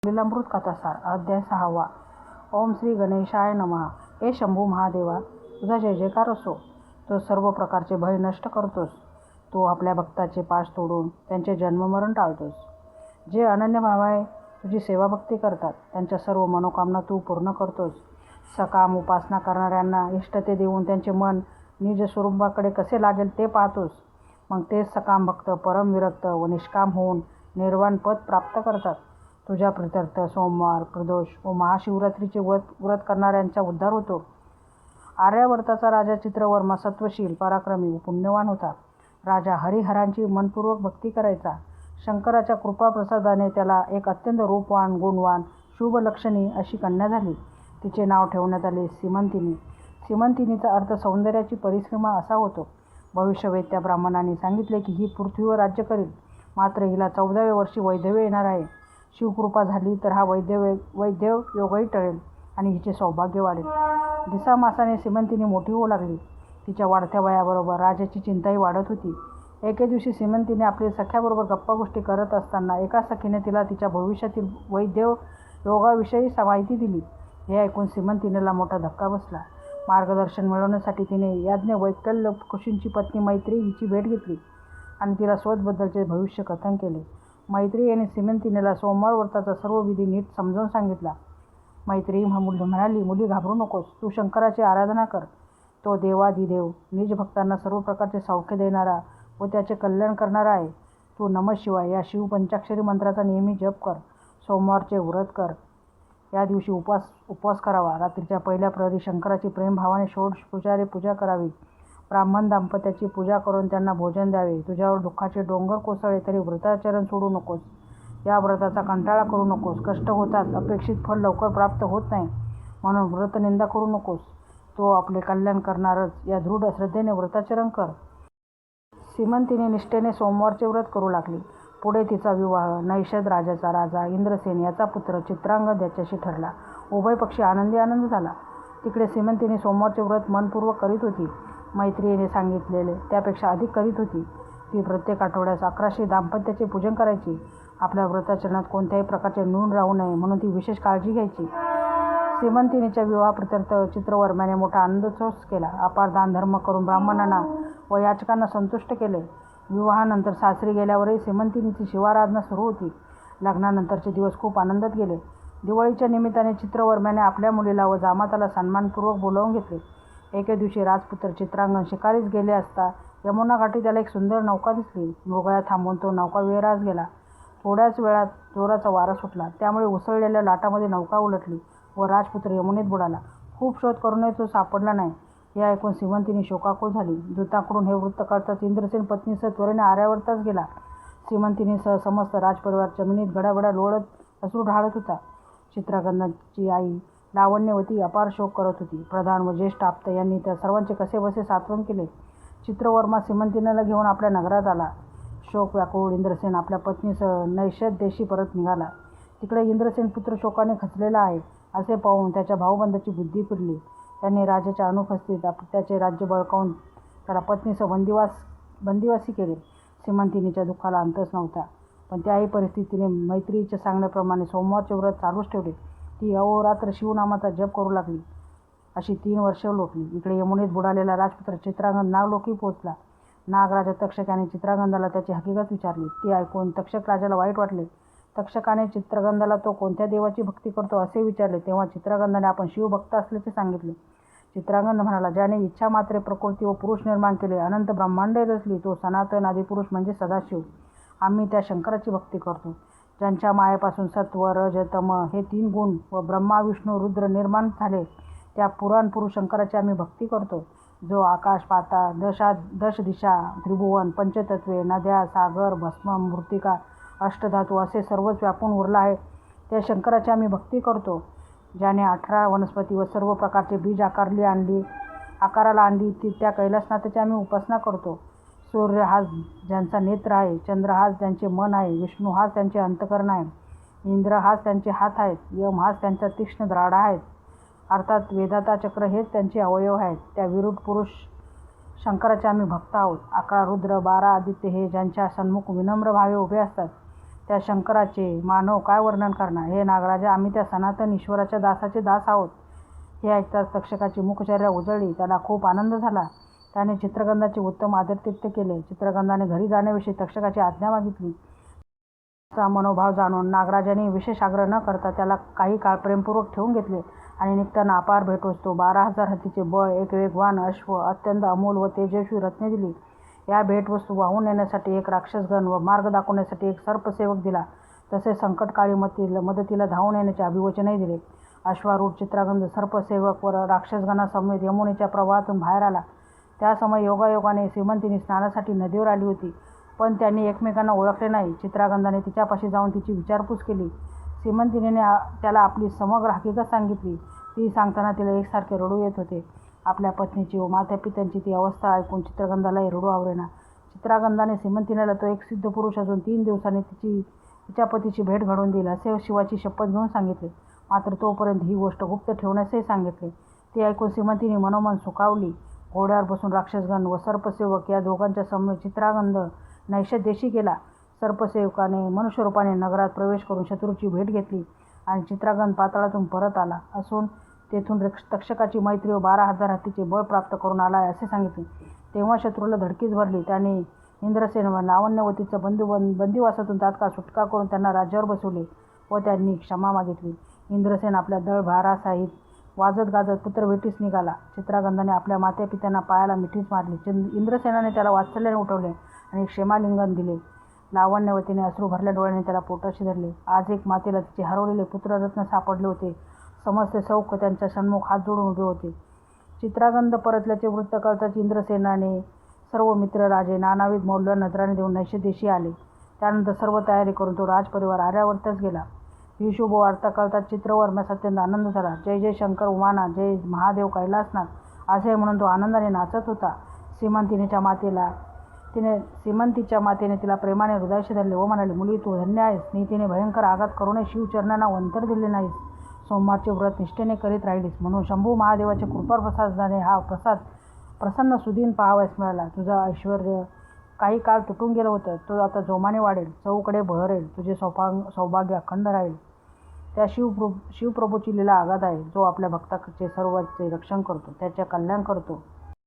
लीलामृत कथासार अध्याय 6. ओम श्री गणेशाय नमः. हे शंभू महादेवा, तुझा जय जयकार असो. तो सर्व प्रकारचे भय नष्ट करतोस. तू आपल्या भक्ताचे पाश तोडून त्यांचे जन्ममरण टाळतोस. जे अनन्य भावाने तुझी सेवाभक्ती करतात त्यांच्या सर्व मनोकामना तू पूर्ण करतोस. सकाम उपासना करणाऱ्यांना इष्टते देऊन त्यांचे मन निज स्वरूपाकडे कसे लागेल ते पाहतोस. मग तेच सकाम भक्त परम विरक्त व निष्काम होऊन निर्वाण पद प्राप्त करतात. तुझ्या प्रित्यर्थ सोमवार, प्रदोष व महाशिवरात्रीचे व्रत करणाऱ्यांचा उद्धार होतो. आर्यावर्ताचा राजा चित्रवर्मा सत्वशील, पराक्रमी व पुण्यवान होता. राजा हरिहरांची मनपूर्वक भक्ती करायचा. शंकराच्या कृपाप्रसादाने त्याला एक अत्यंत रूपवान, गुणवान, शुभलक्षणी अशी कन्या झाली. तिचे नाव ठेवण्यात आले सीमंतिनी. सीमंतिनीचा अर्थ सौंदर्याची परिसीमा असा होतो. भविष्यवेत्या ब्राह्मणांनी सांगितले की ही पृथ्वीवर राज्य करील, मात्र हिला 14व्या वर्षी वैधव्य येणार आहे. शिवकृपा झाली तर हा वैधव्य योगही टळेल आणि हिचे सौभाग्य वाढेल. दिसामासाने सीमंतिनी मोठी होऊ लागली. तिच्या वाढत्या वयाबरोबर राजाची चिंताही वाढत होती. एके दिवशी सीमंतिनी आपल्या सख्याबरोबर गप्पागोष्टी करत असताना एका सखीने तिला तिच्या भविष्यातील वैधव्य योगाविषयी माहिती दिली. हे ऐकून सीमंतिनीला मोठा धक्का बसला. मार्गदर्शन मिळवण्यासाठी तिने याज्ञवल्क्य ऋषींची पत्नी मैत्री हिची भेट घेतली आणि तिला स्वतःबद्दलचे भविष्य कथन केले. मैत्री यांनी सीमंतिनीला सोमवार व्रताचा सर्व विधी नीट समजावून सांगितला. मैत्री म्हणाली, मुली घाबरू नकोस. तू शंकराची आराधना कर. तो देवाधिदेव, निज भक्तांना सर्व प्रकारचे सौख्य देणारा व त्याचे कल्याण करणारा आहे. तू नमः शिवाय या शिवपंचाक्षरी मंत्राचा नेहमी जप कर. सोमवारचे व्रत कर. या दिवशी उपवास करावा. रात्रीच्या पहिल्या प्रहरी शंकराची प्रेमभावाने षोडशोपचारे पूजा करावी. ब्राह्मण दाम्पत्याची पूजा करून त्यांना भोजन द्यावे. तुझ्यावर दुःखाचे डोंगर कोसळले तरी व्रताचरण सोडू नकोस. या व्रताचा कंटाळा करू नकोस. कष्ट होतात, अपेक्षित फळ लवकर प्राप्त होत नाही, म्हणून व्रतनिंदा करू नकोस. तो आपले कल्याण करणारच. या दृढ श्रद्धेने व्रताचरण कर. सीमंतिनी निष्ठेने सोमवारचे व्रत करू लागली. पुढे तिचा विवाह नैषद राजाचा राजा इंद्रसेन याचा पुत्र चित्रांगद याच्याशी ठरला. उभय पक्षी आनंद झाला. तिकडे सीमंतिनी सोमवारचे व्रत मनपूर्वक करीत होती. मैत्रिणीने सांगितलेले त्यापेक्षा अधिक करीत होती. ती प्रत्येक आठवड्यास 1100 दाम्पत्याचे पूजन करायची. आपल्या व्रताचरणात कोणत्याही प्रकारचे न्यून राहू नये म्हणून ती विशेष काळजी घ्यायची. सीमंतिनीच्या विवाहाप्रित्यर्थ चित्रवर्म्याने मोठा आनंदोत्सव केला. अपार दानधर्म करून ब्राह्मणांना व याचकांना संतुष्ट केले. विवाहानंतर सासरी गेल्यावरही सीमंतिनीची शिवाराधना सुरू होती. लग्नानंतरचे दिवस खूप आनंदात गेले. दिवाळीच्या निमित्ताने चित्रवर्म्याने आपल्या मुलीला व जामाताला सन्मानपूर्वक बोलावून घेतले. एके दिवशी राजपुत्र चित्रांगद शिकारीस गेले असता यमुना घाटी त्याला एक सुंदर नौका दिसली. मृगया थांबून तो नौका विहारास गेला. थोड्याच वेळात जोराचा वारा सुटला. त्यामुळे उसळलेल्या लाटामध्ये नौका उलटली व राजपुत्र यमुनेत बुडाला. खूप शोध करूनही तो सापडला नाही. हे ऐकून सीमंतिनी शोकाकुळ झाली. दूतांकडून हे वृत्त कळताच इंद्रसेन पत्नीसह त्वरेने आर्यावर्तास गेला. सीमंतिनीसह समस्त राजपरिवार जमिनीत गडाबडा लोळत अश्रू ढाळत होता. चित्रांगदाची आई लावण्यवती अपार शोक करत होती. प्रधान व ज्येष्ठ आप्त यांनी त्या सर्वांचे कसेबसे सांत्वन केले. चित्रवर्मा सीमंतिनीला घेऊन आपल्या नगरात आला. शोक व्याकुळ इंद्रसेन आपल्या पत्नीसह नैषद देशी परत निघाला. तिकडे इंद्रसेन पुत्र शोकाने खचलेला आहे असे पाहून त्याच्या भाऊबंदाची बुद्धी फिरली. त्यांनी राजाच्या अनुपस्थितीत त्याचे राज्य बळकावून त्याला पत्नीसह बंदिवासी केले. सीमंतिनीच्या दुःखाला अंतच नव्हता. पण त्याही परिस्थितीने मैत्रीच्या सांगण्याप्रमाणे सोमवारचे व्रत चालूच ठेवले. ती अहोरात्र शिवनामाचा जप करू लागली. अशी 3 वर्षे लोटली. इकडे यमुनेत बुडालेला राजपुत्र चित्रांगद नागलोकी पोहोचला. नागराजा तक्षक याने चित्रांगदाला त्याची हकीकत विचारली. ती ऐकून तक्षक राजाला वाईट वाटले. तक्षकाने चित्रांगदाला तो कोणत्या देवाची भक्ती करतो असे विचारले. तेव्हा चित्रांगदाने आपण शिवभक्त असल्याचे सांगितले. चित्रांगद म्हणाला, ज्याने इच्छा मात्रे प्रकृती व पुरुष निर्माण केले, अनंत ब्रह्मांडे रचली, तो सनातन आदिपुरुष म्हणजे सदाशिव. आम्ही त्या शंकराची भक्ती करतो. ज्यांच्या मायेपासून सत्व, रज, तम हे 3 गुण व ब्रह्मा, विष्णू, रुद्र निर्माण झाले, त्या पुराण पुरुष शंकराची आम्ही भक्ती करतो. जो आकाश, पाताळ, दश दिशा, त्रिभुवन, पंचतत्वे, नद्या, सागर, भस्म, मृत्तिका, अष्टधातू असे सर्वच व्यापून उरला आहे, त्या शंकराची आम्ही भक्ती करतो. ज्याने 18 वनस्पती व सर्व प्रकारचे बीज आकाराला आणली, त्या कैलासनाथाची आम्ही उपासना करतो. सूर्य हाच ज्यांचा नेत्र आहे, चंद्र हाच त्यांचे मन आहे, विष्णू हाच त्यांचे अंतकरण आहे, इंद्र हाच त्यांचे हात आहेत, यम हाच त्यांचा तीक्ष्ण द्राडा आहेत, अर्थात वेदाता चक्र हेच त्यांचे अवयव आहेत. त्या विरुद्ध पुरुष शंकराचे आम्ही भक्त आहोत. 11 रुद्र, 12 आदित्य हे ज्यांच्या सन्मुख विनम्र भावे उभे असतात, त्या शंकराचे मानव काय वर्णन करणार. हे नागराजा, आम्ही त्या सनातन ईश्वराच्या दासाचे दास आहोत. हे ऐकताच तक्षकाची मुखचर्या उजळली. त्याला खूप आनंद झाला. त्याने चित्रगंधाचे उत्तम आदरातिथ्य केले. चित्रगंधाने घरी जाण्याविषयी तक्षकाची आज्ञा मागितली. चा मनोभाव जाणून नागराजाने विशेष आग्रह न करता त्याला काही काळ प्रेमपूर्वक ठेवून घेतले आणि निघताना अपार भेटवस्तू 12,000 हत्तीचे बळ, एक वेगवान अश्व, अत्यंत अमूल व तेजस्वी रत्ने दिली. या भेटवस्तू वाहून नेण्यासाठी एक राक्षसगण व मार्ग दाखवण्यासाठी एक सर्पसेवक दिला. तसेच संकटकाळी मदतीला धावून येण्याचे अभिवचनही दिले. अश्वारूढ चित्रागंध सर्पसेवक व राक्षसगणासमवेत यमुनेच्या प्रवाहातून बाहेर आला. त्या समय योगायोगाने श्रीमंतीनी स्नानासाठी नदीवर आली होती, पण त्यांनी एकमेकांना ओळखले नाही. चित्रागंधाने तिच्यापाशी जाऊन तिची विचारपूस केली. श्रीमंतीने त्याला आपली समग्र हकीकत सांगितली. ती सांगताना तिला एकसारखे रडू येत होते. आपल्या पत्नीची व मातापित्यांची ती अवस्था ऐकून चित्रगंधालाही रडू आवरेना. चित्रागंधाने श्रीमंतीनेला तो एक सिद्ध पुरुष असून 3 दिवसांनी तिच्या पतीची भेट घडवून देईल असे शिवाची शपथ घेऊन सांगितले. मात्र तोपर्यंत ही गोष्ट गुप्त ठेवण्यासही सांगितले. ते ऐकून श्रीमंतीने मनोमन सुखावली. घोड्यावर बसून राक्षसगण व सर्पसेवक या दोघांच्या समवेत चित्रागंध नैषदेशी गेला. सर्पसेवकाने मनुष्यरूपाने नगरात प्रवेश करून शत्रूची भेट घेतली आणि चित्रागंध पाताळातून परत आला असून तेथून तक्षकाची मैत्री व 12,000 हत्तीचे बळ प्राप्त करून आला आहे असे सांगितले. तेव्हा शत्रूला धडकीच भरली. त्याने इंद्रसेन व लावण्यवतीचा बंदिवासातून तात्काळ सुटका करून त्यांना राज्यावर बसवले व त्यांनी क्षमा मागितली. इंद्रसेन आपल्या दळभारासहित वाजत गाजत पुत्रभेटीस निघाला. चित्रागंधाने आपल्या मातापित्यांना पायाला मिठीच मारली. इंद्रसेनाने त्याला वात्सल्याने उठवले आणि क्षेमालिंगन दिले. लावण्यवतीने अश्रू भरल्या डोळ्याने त्याला पोटाशी धरले. आज एक मातेला तिचे हरवलेले पुत्ररत्न सापडले होते. समस्त सौख्य त्यांच्या सन्मुख हात जोडून उभे होते. चित्रागंध परतल्याचे वृत्त कळताच इंद्रसेनाने सर्व मित्र राजे नानाविध मौल्य नजराने देऊन नैषदेशी आले. त्यानंतर सर्व तयारी करून तो राजपरिवार आर्यावर्तास गेला. ही शुभ वार्ता कळताच चित्रवर्म्यास अत्यंत आनंद झाला. जय जय शंकर उमानाथ, जय महादेव कैलासनाथ असे म्हणून तो आनंदाने नाचत होता. श्रीमंतीच्या मातेने तिला प्रेमाने हृदयाशी धरले व म्हणाले, मुली तू धन्य आहेस. नीतीने भयंकर आघात करूनही शिवचरणांना वंतर दिले नाहीस. सोमवारचे व्रत निष्ठेने करीत राहिलीस म्हणून शंभू महादेवाच्या कृपाप्रसादाने हा प्रसन्न सुदीन पाहावयास मिळाला. तुझं ऐश्वर काही काळ तुटून गेलं होतं, तो आता जोमाने वाढेल, चहूकडे बहरेल. तुझे सौभाग्य अखंड राहील. त्या शिवप्रभूची लीला आगाध आहे. जो आपल्या भक्ताचे सर्वांचे रक्षण करतो, त्याचे कल्याण करतो.